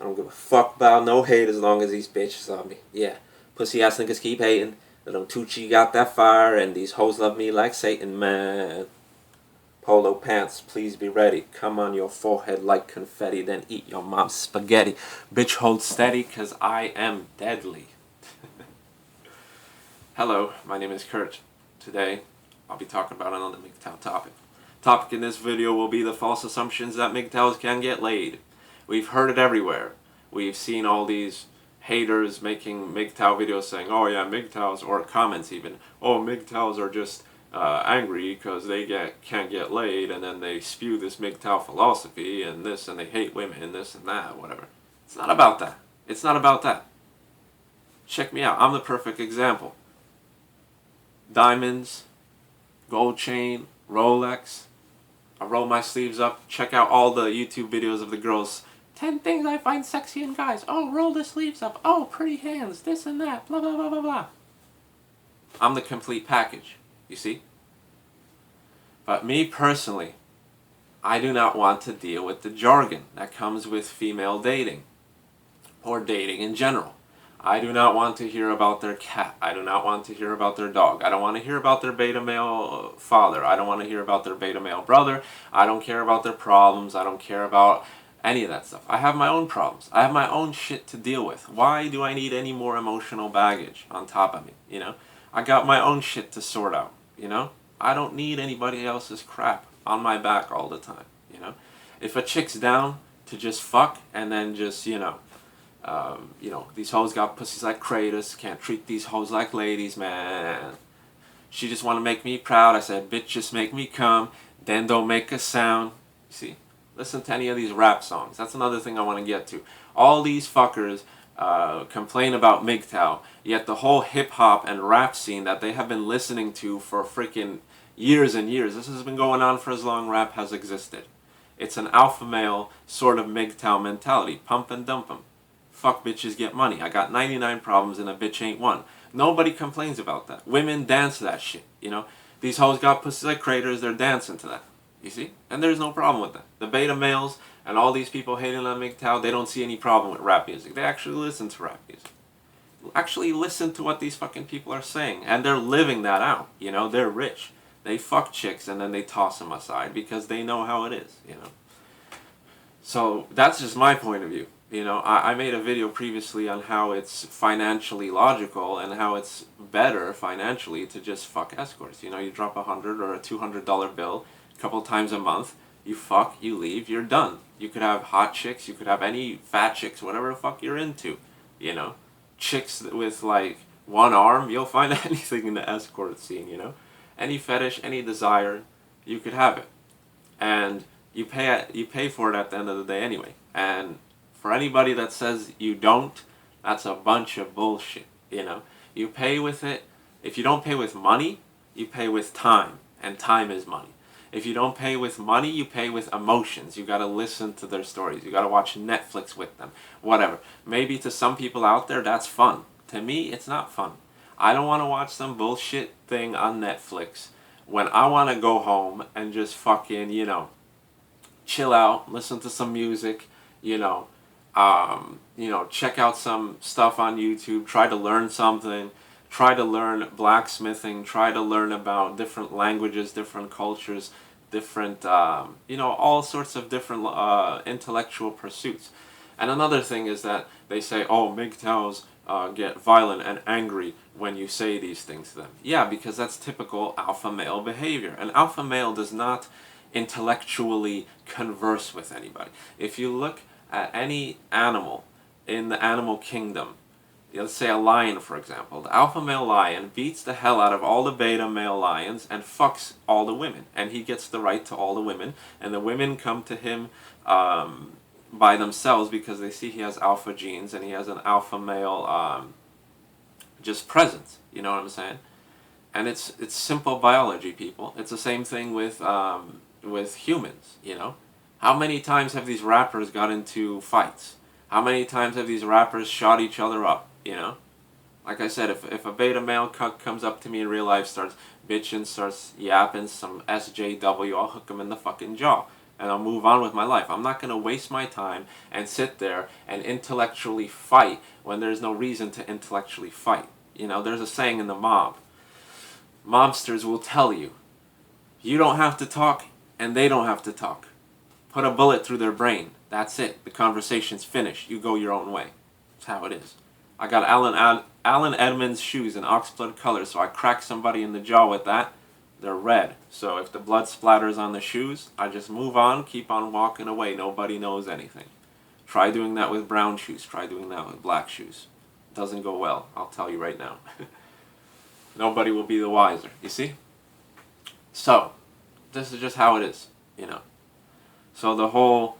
don't give a fuck about no hate as long as these bitches on me. Yeah. Pussy ass niggas keep hating. Little Tucci got that fire, and these hoes love me like Satan, man. Polo pants, please be ready. Come on your forehead like confetti, then eat your mom's spaghetti. Bitch, hold steady, cause I am deadly. Hello, my name is Kurt. Today, I'll be talking about another MGTOW topic. Topic in this video will be the false assumptions that MGTOWs can get laid. We've heard it everywhere. We've seen all these haters making MGTOW videos saying, oh yeah, MGTOWs, or comments even, oh, MGTOWs are just angry because they can't get laid, and then they spew this MGTOW philosophy and this, and they hate women and this and that, whatever. It's not about that. It's not about that. Check me out. I'm the perfect example. Diamonds, gold chain, Rolex. I roll my sleeves up. Check out all the YouTube videos of the girls. 10 things I find sexy in guys. Oh, roll the sleeves up. Oh, pretty hands. This and that. Blah, blah, blah, blah, blah. I'm the complete package. You see? But me personally, I do not want to deal with the jargon that comes with female dating. Or dating in general. I do not want to hear about their cat. I do not want to hear about their dog. I don't want to hear about their beta male father. I don't want to hear about their beta male brother. I don't care about their problems. I don't care about any of that stuff. I have my own problems. I have my own shit to deal with. Why do I need any more emotional baggage on top of me, you know? I got my own shit to sort out, you know? I don't need anybody else's crap on my back all the time, you know? If a chick's down to just fuck and then just, you know, these hoes got pussies like craters. Can't treat these hoes like ladies, man. She just want to make me proud. I said, bitch, just make me come. Then don't make a sound. You see? Listen to any of these rap songs. That's another thing I want to get to. All these fuckers complain about MGTOW, yet the whole hip-hop and rap scene that they have been listening to for freaking years and years. This has been going on for as long rap has existed. It's an alpha male sort of MGTOW mentality. Pump and dump 'em. Fuck bitches, get money. I got 99 problems and a bitch ain't one. Nobody complains about that. Women dance to that shit, you know. These hoes got pussies like craters, they're dancing to that. You see? And there's no problem with that. The beta males and all these people hating on MGTOW, they don't see any problem with rap music. They actually listen to rap music. Actually listen to what these fucking people are saying. And they're living that out, you know. They're rich. They fuck chicks and then they toss them aside because they know how it is, you know. So that's just my point of view. You know, I made a video previously on how it's financially logical and how it's better financially to just fuck escorts. You know, you drop $100 or a $200 bill a couple times a month, you fuck, you leave, you're done. You could have hot chicks, you could have any fat chicks, whatever the fuck you're into, you know. Chicks with like one arm, you'll find anything in the escort scene, you know. Any fetish, any desire, you could have it. And you pay for it at the end of the day anyway. And for anybody that says you don't, that's a bunch of bullshit, you know. You pay with it. If you don't pay with money, you pay with time, and time is money. If you don't pay with money, you pay with emotions. You gotta listen to their stories. You gotta watch Netflix with them, whatever. Maybe to some people out there, that's fun. To me, it's not fun. I don't want to watch some bullshit thing on Netflix when I want to go home and just fucking, you know, chill out, listen to some music, you know, check out some stuff on YouTube, try to learn something, try to learn blacksmithing, try to learn about different languages, different cultures, different, all sorts of different intellectual pursuits. And another thing is that they say, oh, MGTOWs get violent and angry when you say these things to them. Yeah, because that's typical alpha male behavior. An alpha male does not intellectually converse with anybody. If you look at any animal in the animal kingdom, let's say a lion for example, the alpha male lion beats the hell out of all the beta male lions and fucks all the women, and he gets the right to all the women, and the women come to him by themselves because they see he has alpha genes and he has an alpha male just presence, you know what I'm saying? And it's simple biology, people. It's the same thing with humans, you know. How many times have these rappers got into fights? How many times have these rappers shot each other up, you know? Like I said, if a beta male cuck comes up to me in real life, starts bitching, starts yapping some SJW, I'll hook him in the fucking jaw. and I'll move on with my life. I'm not going to waste my time and sit there and intellectually fight when there's no reason to intellectually fight. You know, there's a saying in the mob. Mobsters will tell you, you don't have to talk and they don't have to talk. Put a bullet through their brain. That's it. The conversation's finished. You go your own way. That's how it is. I got Alan Edmonds shoes in oxblood color, so I crack somebody in the jaw with that. They're red. So if the blood splatters on the shoes, I just move on, keep on walking away. Nobody knows anything. Try doing that with brown shoes. Try doing that with black shoes. Doesn't go well. I'll tell you right now. Nobody will be the wiser. You see? So, this is just how it is, you know. So the whole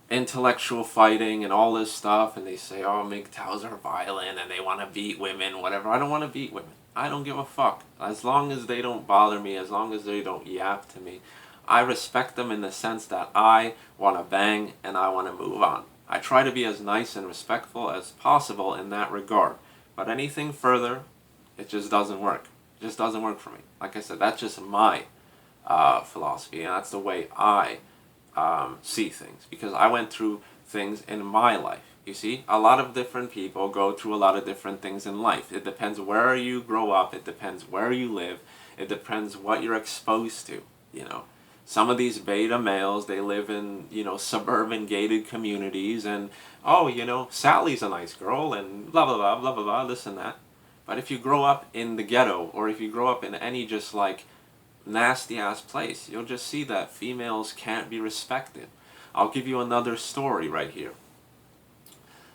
intellectual fighting and all this stuff, and they say, oh, MGTOWs are violent and they want to beat women, whatever. I don't want to beat women. I don't give a fuck. As long as they don't bother me, as long as they don't yap to me, I respect them in the sense that I want to bang and I want to move on. I try to be as nice and respectful as possible in that regard. But anything further, it just doesn't work. It just doesn't work for me. Like I said, that's just my philosophy, and that's the way I see things. Because I went through things in my life. You see, a lot of different people go through a lot of different things in life. It depends where you grow up. It depends where you live. It depends what you're exposed to, you know. Some of these beta males, they live in, you know, suburban gated communities, and, oh, you know, Sally's a nice girl, and blah, blah, blah, blah, blah, blah, this and that. But if you grow up in the ghetto, or if you grow up in any just, like, nasty-ass place, you'll just see that females can't be respected. I'll give you another story right here.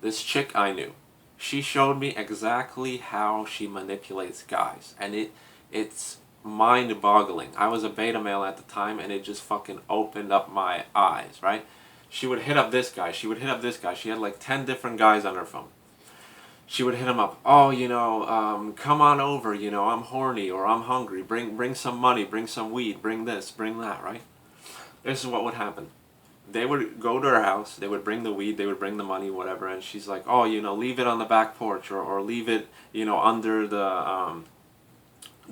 This chick I knew, she showed me exactly how she manipulates guys, and it's mind-boggling. I was a beta male at the time, and it just fucking opened up my eyes, right? She would hit up this guy, she would hit up this guy. She had like 10 different guys on her phone. She would hit him up, oh, you know, come on over, you know, I'm horny or I'm hungry, bring some money, bring some weed, bring this, bring that, right? This is what would happen. They would go to her house, they would bring the weed, they would bring the money, whatever, and she's like, oh, you know, leave it on the back porch, or leave it, you know, under the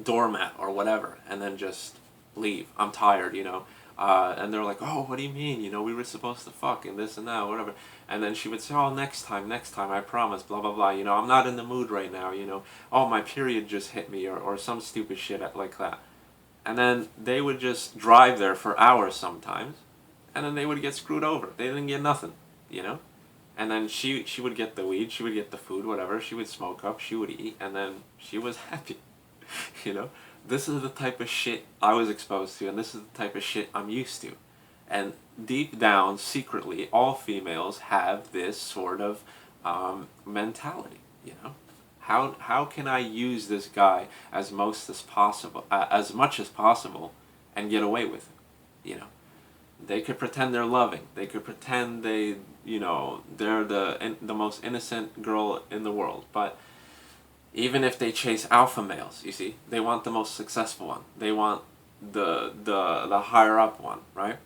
doormat or whatever, and then just leave. I'm tired, you know. And they're like, oh, what do you mean? You know, we were supposed to fuck and this and that, whatever. And then she would say, oh, next time, I promise, blah, blah, blah. You know, I'm not in the mood right now, you know. Oh, my period just hit me, or some stupid shit like that. And then they would just drive there for hours sometimes, and then they would get screwed over. They didn't get nothing, you know. And then she would get the weed, she would get the food, whatever. She would smoke up, she would eat, and then she was happy, you know. This is the type of shit I was exposed to, and this is the type of shit I'm used to. And deep down, secretly, all females have this sort of mentality, you know. How can I use this guy as much as possible, and get away with it, you know? They could pretend they're loving. They could pretend they, you know, they're the most innocent girl in the world, but even if they chase alpha males, you see, they want the most successful one. They want the higher up one, right?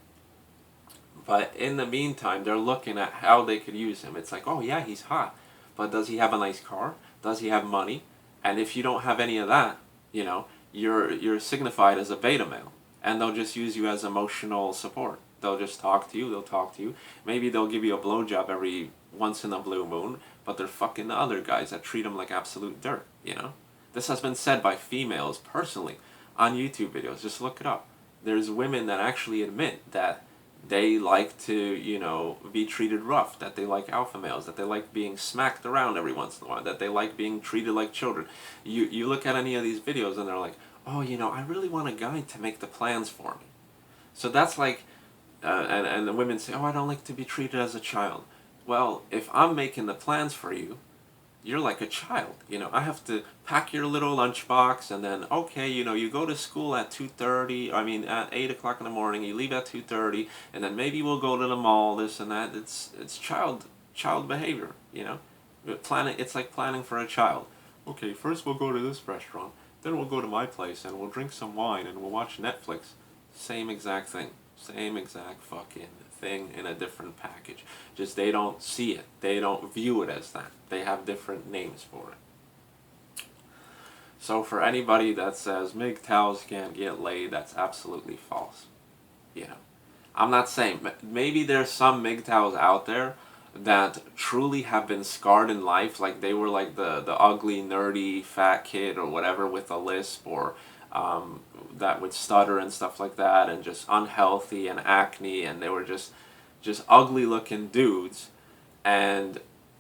But in the meantime, they're looking at how they could use him. It's like, oh yeah, he's hot, but does he have a nice car? Does he have money? And if you don't have any of that, you know, you're signified as a beta male, and they'll just use you as emotional support. They'll just talk to you. They'll talk to you. Maybe they'll give you a blowjob every once in a blue moon, but they're fucking the other guys that treat them like absolute dirt, you know? This has been said by females personally on YouTube videos. Just look it up. There's women that actually admit that they like to, you know, be treated rough, that they like alpha males, that they like being smacked around every once in a while, that they like being treated like children. You look at any of these videos and they're like, oh, you know, I really want a guy to make the plans for me. So that's like, and the women say, oh, I don't like to be treated as a child. Well, if I'm making the plans for you, you're like a child, you know. I have to pack your little lunchbox, and then, okay, you know, you go to school at 2:30, at 8 o'clock in the morning, you leave at 2:30, and then maybe we'll go to the mall, this and that. It's child behavior, you know. It's like planning for a child. Okay, first we'll go to this restaurant, then we'll go to my place, and we'll drink some wine, and we'll watch Netflix. Same exact thing. Same exact fucking thing in a different package. Just they don't see it. They don't view it as that. They have different names for it. So for anybody that says MGTOWs can't get laid, that's absolutely false. You know, I'm not saying, maybe there's some MGTOWs out there that truly have been scarred in life, like they were like the ugly, nerdy, fat kid or whatever with a lisp, or that would stutter and stuff like that, and just unhealthy and acne, and they were just ugly looking dudes. And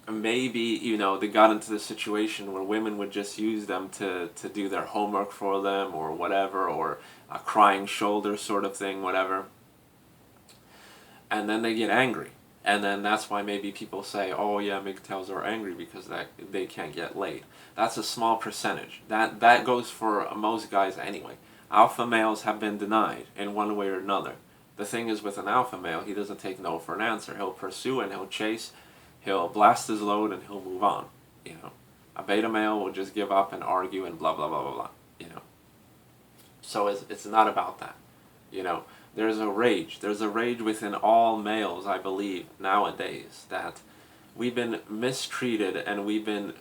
maybe, you know, they got into the situation where women would just use them to do their homework for them or whatever, or a crying shoulder sort of thing, whatever. And then they get angry. And then that's why maybe people say, oh yeah, MGTOWs are angry because they can't get laid. That's a small percentage. That goes for most guys anyway. Alpha males have been denied in one way or another. The thing is, with an alpha male, he doesn't take no for an answer. He'll pursue and he'll chase, he'll blast his load, and he'll move on. You know, a beta male will just give up and argue and blah blah blah blah blah. You know, so it's not about that. You know, there's a rage. There's a rage within all males, I believe, nowadays, that we've been mistreated and we've been,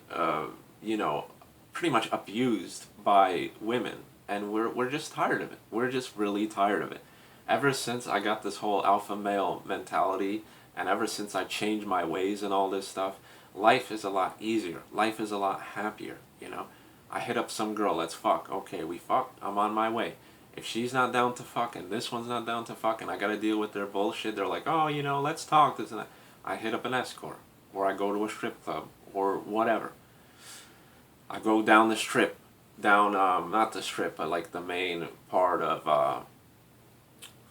you know, pretty much abused by women, and we're just tired of it. We're just really tired of it. Ever since I got this whole alpha male mentality, and ever since I changed my ways and all this stuff, life is a lot easier. Life is a lot happier, you know. I hit up some girl, let's fuck. Okay, we fucked, I'm on my way. If she's not down to fuck and this one's not down to fuck and I gotta deal with their bullshit, they're like, oh, you know, let's talk, this and that. I hit up an escort, or I go to a strip club, or whatever. I go down the strip, down, not the strip, but like the main part of,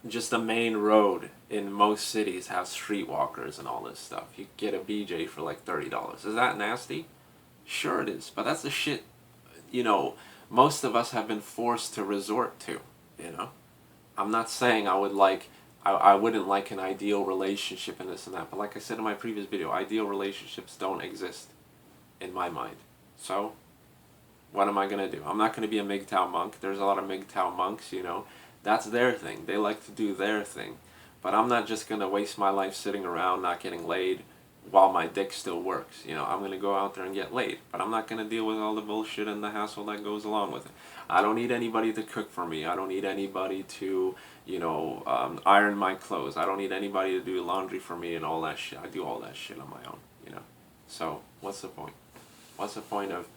just the main road in most cities have streetwalkers and all this stuff. You get a BJ for like $30. Is that nasty? Sure it is, but that's the shit, you know, most of us have been forced to resort to, you know. I'm not saying I wouldn't like an ideal relationship and this and that, but like I said in my previous video, ideal relationships don't exist in my mind. So, what am I going to do? I'm not going to be a MGTOW monk. There's a lot of MGTOW monks, you know. That's their thing. They like to do their thing. But I'm not just going to waste my life sitting around not getting laid while my dick still works. You know, I'm going to go out there and get laid. But I'm not going to deal with all the bullshit and the hassle that goes along with it. I don't need anybody to cook for me. I don't need anybody to, you know, iron my clothes. I don't need anybody to do laundry for me and all that shit. I do all that shit on my own, you know. So, what's the point? What's the point of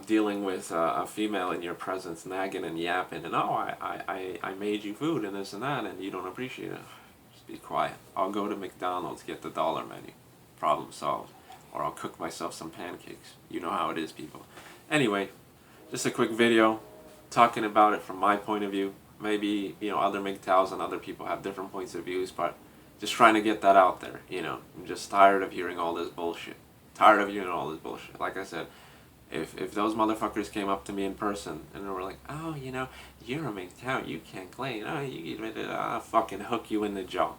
dealing with a female in your presence nagging and yapping and, oh, I made you food and this and that and you don't appreciate it? Just be quiet. I'll go to McDonald's, get the dollar menu. Problem solved. Or I'll cook myself some pancakes. You know how it is, people. Anyway, just a quick video talking about it from my point of view. Maybe, you know, other MGTOWs and other people have different points of views, but just trying to get that out there, you know. I'm just tired of hearing all this bullshit. Tired of hearing all this bullshit. Like I said, if those motherfuckers came up to me in person and they were like, oh, you know, you're a MGTOW, you can't claim, oh, I'll fucking hook you in the jaw.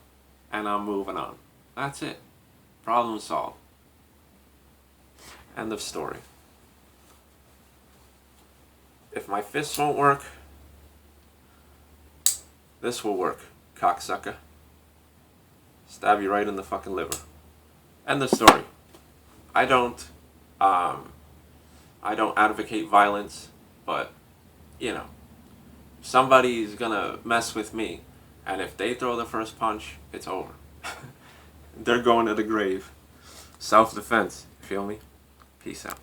And I'm moving on. That's it. Problem solved. End of story. If my fists won't work, this will work, cocksucker. Stab you right in the fucking liver. End of story. I don't advocate violence, but, you know, somebody's gonna mess with me, and if they throw the first punch, it's over. They're going to the grave. Self-defense, feel me? Peace out.